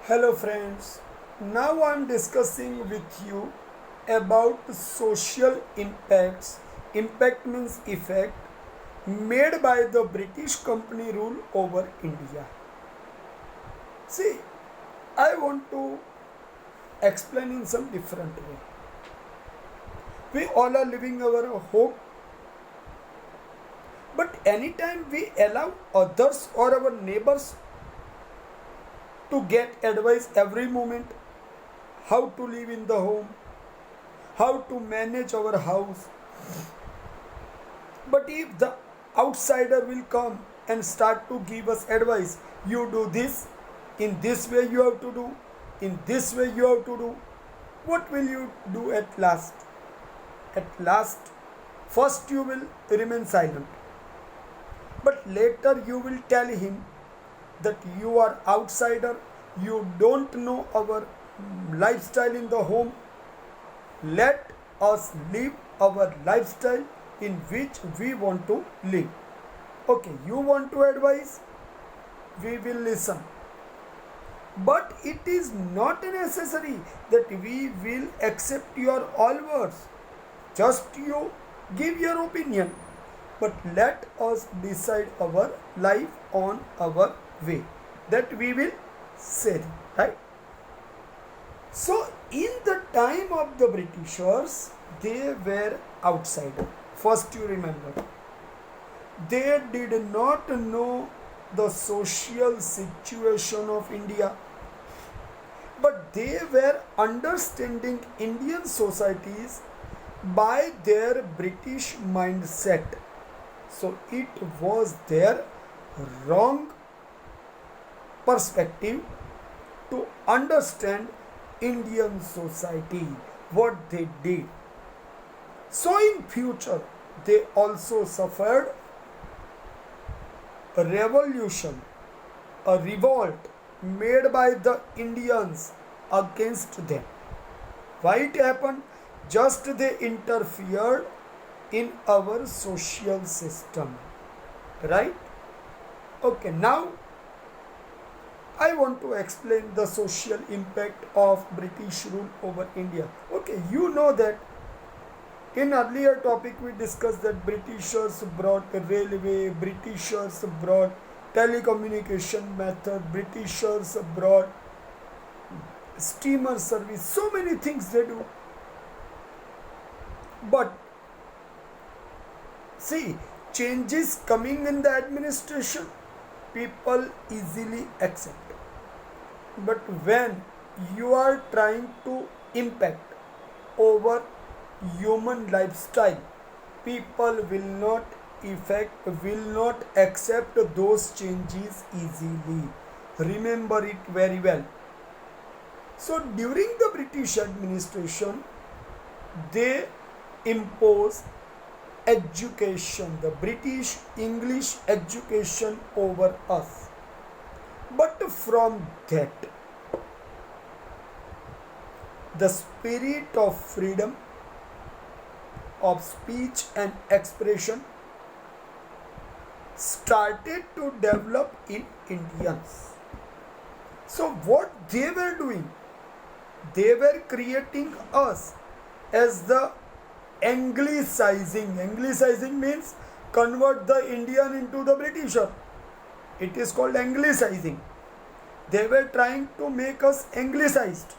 Hello friends, now I am discussing with you about social impacts. Impact means effect made by the British company rule over India. See, I want to explain in some different way. We all are living our home, but anytime we allow others or our neighbors to get advice every moment how to live in the home, how to manage our house. But if the outsider will come and start to give us advice, you do this, in this way you have to do, in this way you have to do, what will you do at last? At last, first you will remain silent, but later you will tell him that you are outsider, you don't know our lifestyle in the home. Let us live our lifestyle in which we want to live. Okay, you want to advise, we will listen. But it is not necessary that we will accept your all words. Just you give your opinion. But let us decide our life on our way. That we will say, right? So, in the time of the Britishers, they were outsider. First, you remember, they did not know the social situation of India, but they were understanding Indian societies by their British mindset. So, it was their wrong perspective to understand Indian society, what they did. So in future, they also suffered a revolution, a revolt made by the Indians against them. Why it happened? Just they interfered in our social system. Right? Okay, now I want to explain the social impact of British rule over India. Okay, you know that in earlier topic we discussed that Britishers brought railway, Britishers brought telecommunication method, Britishers brought steamer service, so many things they do. But see, changes coming in the administration, people easily accept. But when you are trying to impact over human lifestyle, people will not accept those changes easily. Remember it very well. So during the British administration, they imposed education, the British English education over us. But from that, the spirit of freedom of speech and expression started to develop in Indians. So what they were doing, they were creating us as the Anglicizing. Anglicizing means convert the Indian into the Britisher. It is called Anglicizing. They were trying to make us Anglicized.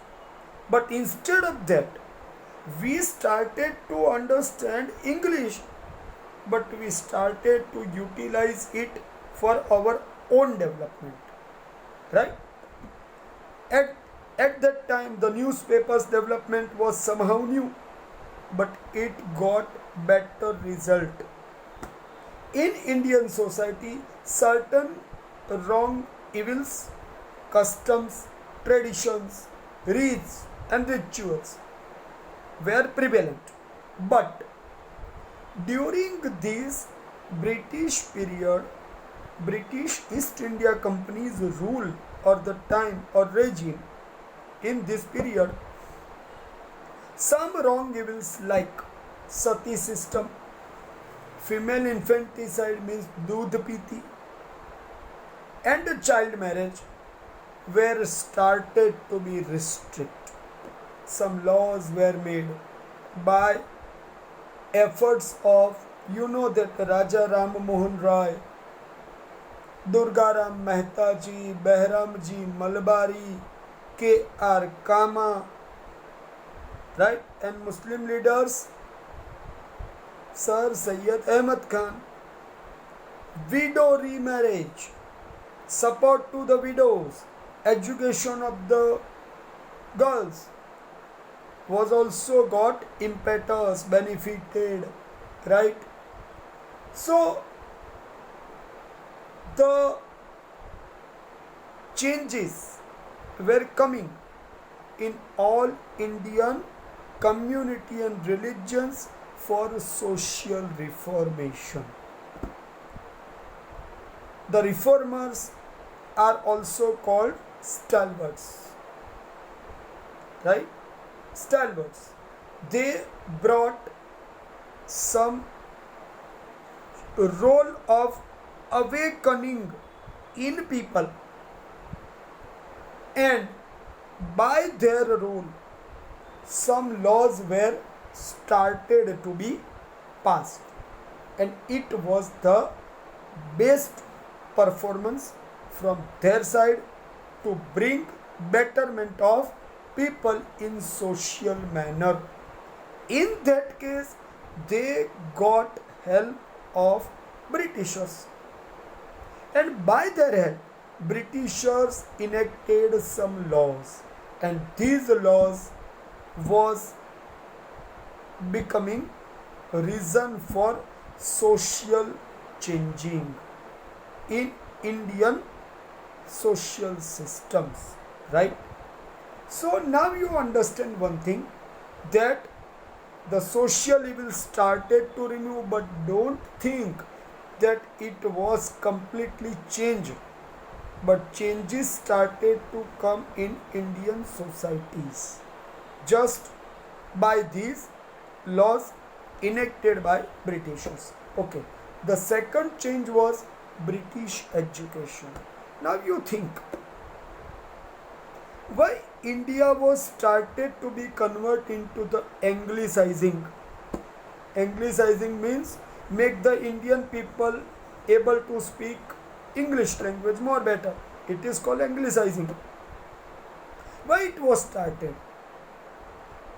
But instead of that, we started to understand English, but we started to utilize it for our own development. Right? At that time, the newspapers development was somehow new, but it got better result. In Indian society, certain wrong evils, customs, traditions, rites and rituals were prevalent. But during this British period, British East India Company's rule or the time or regime, in this period, some wrong evils like sati system, female infanticide means doodh piti, and child marriage were started to be restricted. Some laws were made by efforts of, you know, that Raja Ram Mohan Roy, Durgaram Mehta ji, Behram ji, Malbari, K.R. Kama, right, and Muslim leaders Sir Syed Ahmad Khan. Widow remarriage, support to the widows, education of the girls was also got impetus, benefited, right? So the changes were coming in all Indian community and religions for social reformation. The reformers are also called stalwarts, right? Stalwarts. They brought some role of awakening in people, and by their rule some laws were started to be passed, and it was the best performance from their side to bring betterment of people in social manner. In that case, they got help of Britishers, and by their help, Britishers enacted some laws, and these laws was becoming reason for social changing in Indian social systems, right? So now you understand one thing, that the social evil started to remove, but don't think that it was completely changed, but changes started to come in Indian societies just by these laws enacted by Britishers. Okay, the second change was British education. Now you think, why India was started to be converted into the Anglicizing. Anglicizing means make the Indian people able to speak English language more better. It is called Anglicizing. Why it was started?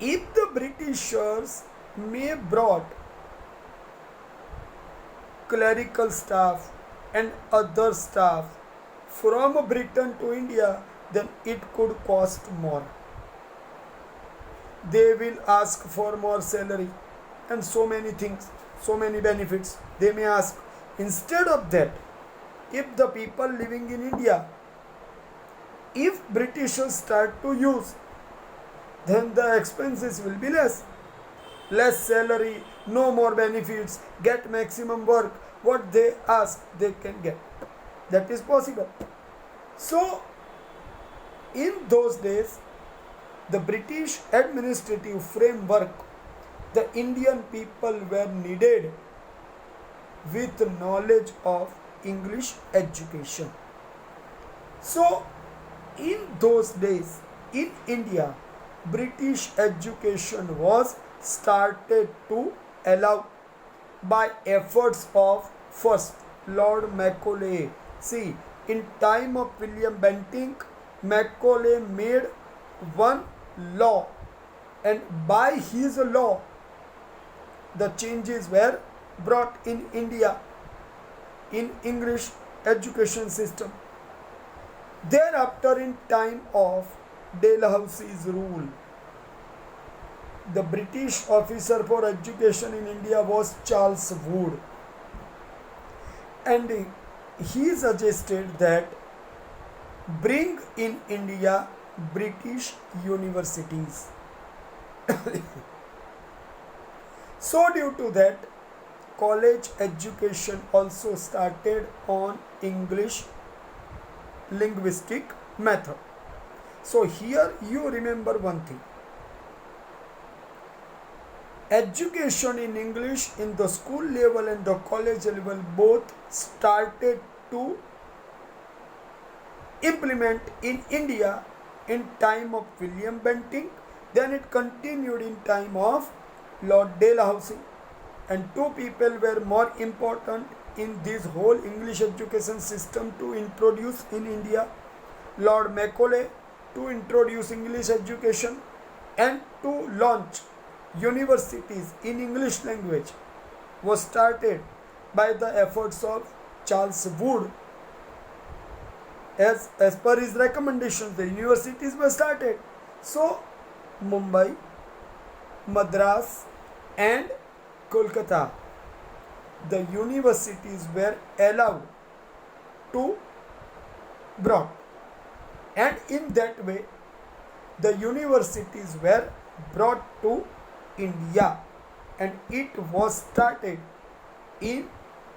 If the Britishers may brought clerical staff and other staff from Britain to India, then it could cost more. They will ask for more salary and so many things, so many benefits they may ask. Instead of that, if the people living in India, if Britishers start to use, then the expenses will be less. Less salary, no more benefits, get maximum work. What they ask, they can get. That is possible. So, in those days, the British administrative framework, the Indian people were needed with knowledge of English education. So, in those days, in India, British education was started to allow by efforts of first Lord Macaulay. See, in time of William Bentinck, Macaulay made one law, and by his law the changes were brought in India in English education system. Thereafter, in time of Dalhousie's rule, the British officer for education in India was Charles Wood, and he suggested that bring in India British universities. So due to that, college education also started on English linguistic method. So here you remember one thing. Education in English in the school level and the college level both started to implement in India in time of William Bentinck. Then it continued in time of Lord Dalhousie. And two people were more important in this whole English education system to introduce in India. Lord Macaulay to introduce English education and to launch universities in English language was started by the efforts of Charles Wood. As per his recommendations, the universities were started. So, Mumbai, Madras, and Kolkata, the universities were allowed to brought, and in that way, the universities were brought to India, and it was started in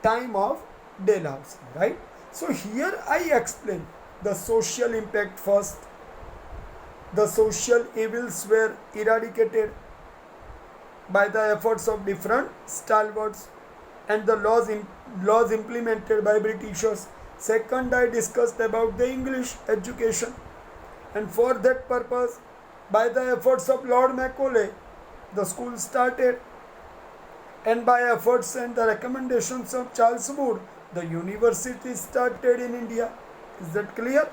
time of Dalhousie, right? So here I explain the social impact first. The social evils were eradicated by the efforts of different stalwarts and the laws implemented by Britishers. Second, I discussed about the English education, and for that purpose, by the efforts of Lord Macaulay, the school started, and by efforts and the recommendations of Charles Wood, the university started in India. Is that clear?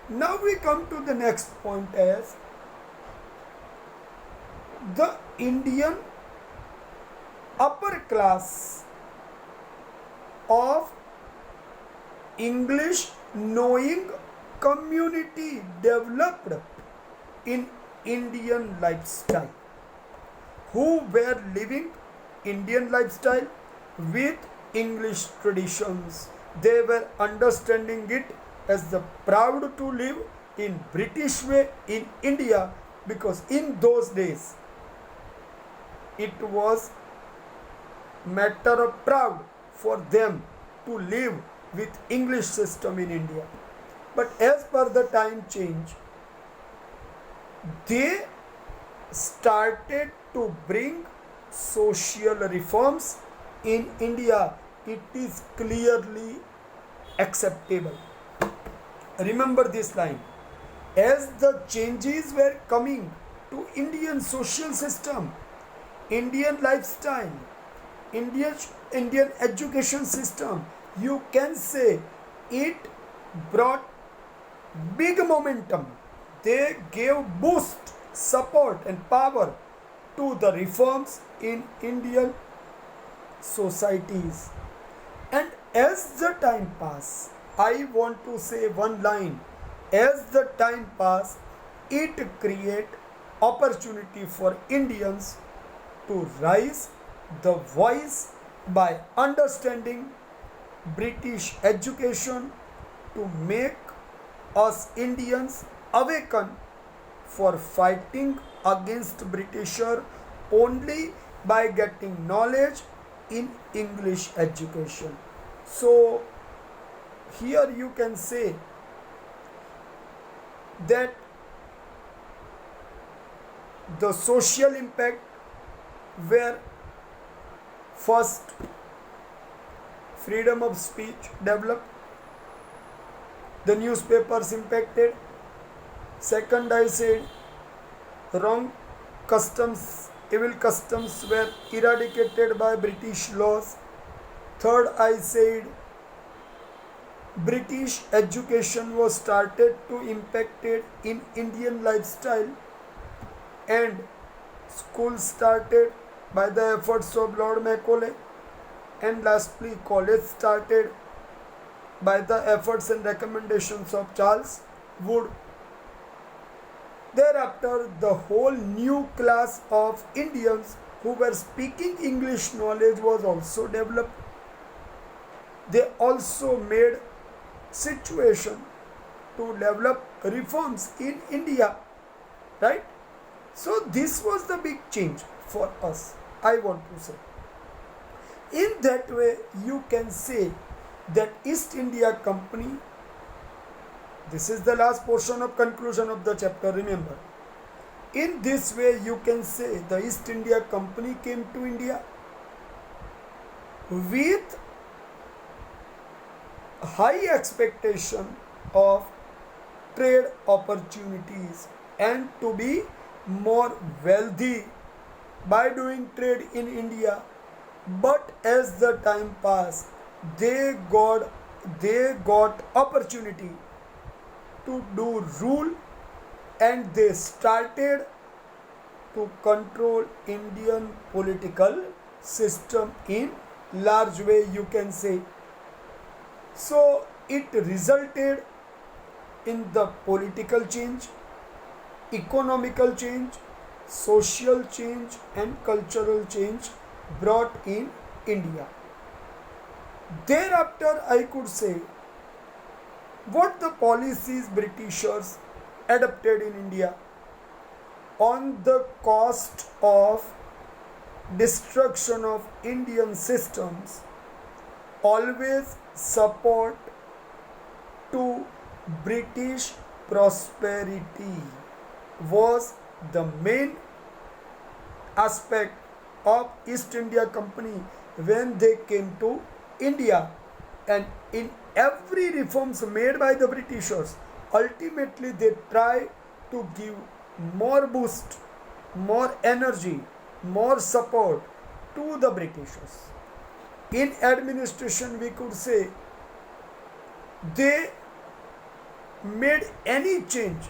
Now we come to the next point as the Indian upper class of English knowing community developed in Indian lifestyle, who were living Indian lifestyle with English traditions. They were understanding it as the proud to live in British way in India, because in those days it was matter of proud for them to live with English system in India. But as per the time change, they started to bring social reforms in India. It is clearly acceptable. Remember this line. As the changes were coming to Indian social system, Indian lifestyle, Indian education system, you can say it brought big momentum. They gave boost, support and power to the reforms in Indian societies. And as the time passed, I want to say one line. As the time passed, it create opportunity for Indians to raise the voice by understanding British education, to make us Indians awaken for fighting against Britisher only by getting knowledge in English education. So here you can say that the social impact were first, freedom of speech developed, the newspapers impacted. Second, I said wrong customs, evil customs were eradicated by British laws. Third, I said British education was started to impacted in Indian lifestyle, and schools started by the efforts of Lord Macaulay, and lastly college started by the efforts and recommendations of Charles Wood. Thereafter, the whole new class of Indians who were speaking English knowledge was also developed. They also made situation to develop reforms in India, right? So this was the big change for us, I want to say. In that way, you can say that East India Company, this is the last portion of conclusion of the chapter, remember. In this way, you can say the East India Company came to India with high expectation of trade opportunities and to be more wealthy by doing trade in India. But as the time passed, they got opportunity to do rule, and they started to control Indian political system in large way, you can say. So it resulted in the political change, economical change, social change, and cultural change brought in India. Thereafter, I could say what the policies Britishers adopted in India on the cost of destruction of Indian systems always support to British prosperity was the main aspect of East India Company when they came to India. And in every reforms made by the Britishers, ultimately they try to give more boost, more energy, more support to the Britishers. In administration, we could say they made any change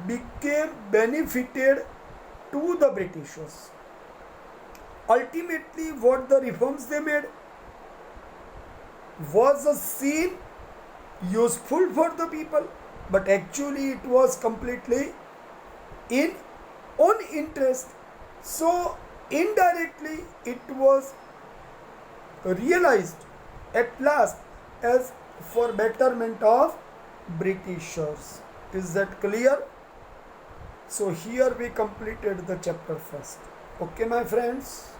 became benefited to the Britishers. Ultimately, what the reforms they made was a seen useful for the people, but actually it was completely in own interest. So indirectly it was realized at last as for betterment of Britishers. Is that clear? So here we completed the chapter first. Okay, my friends.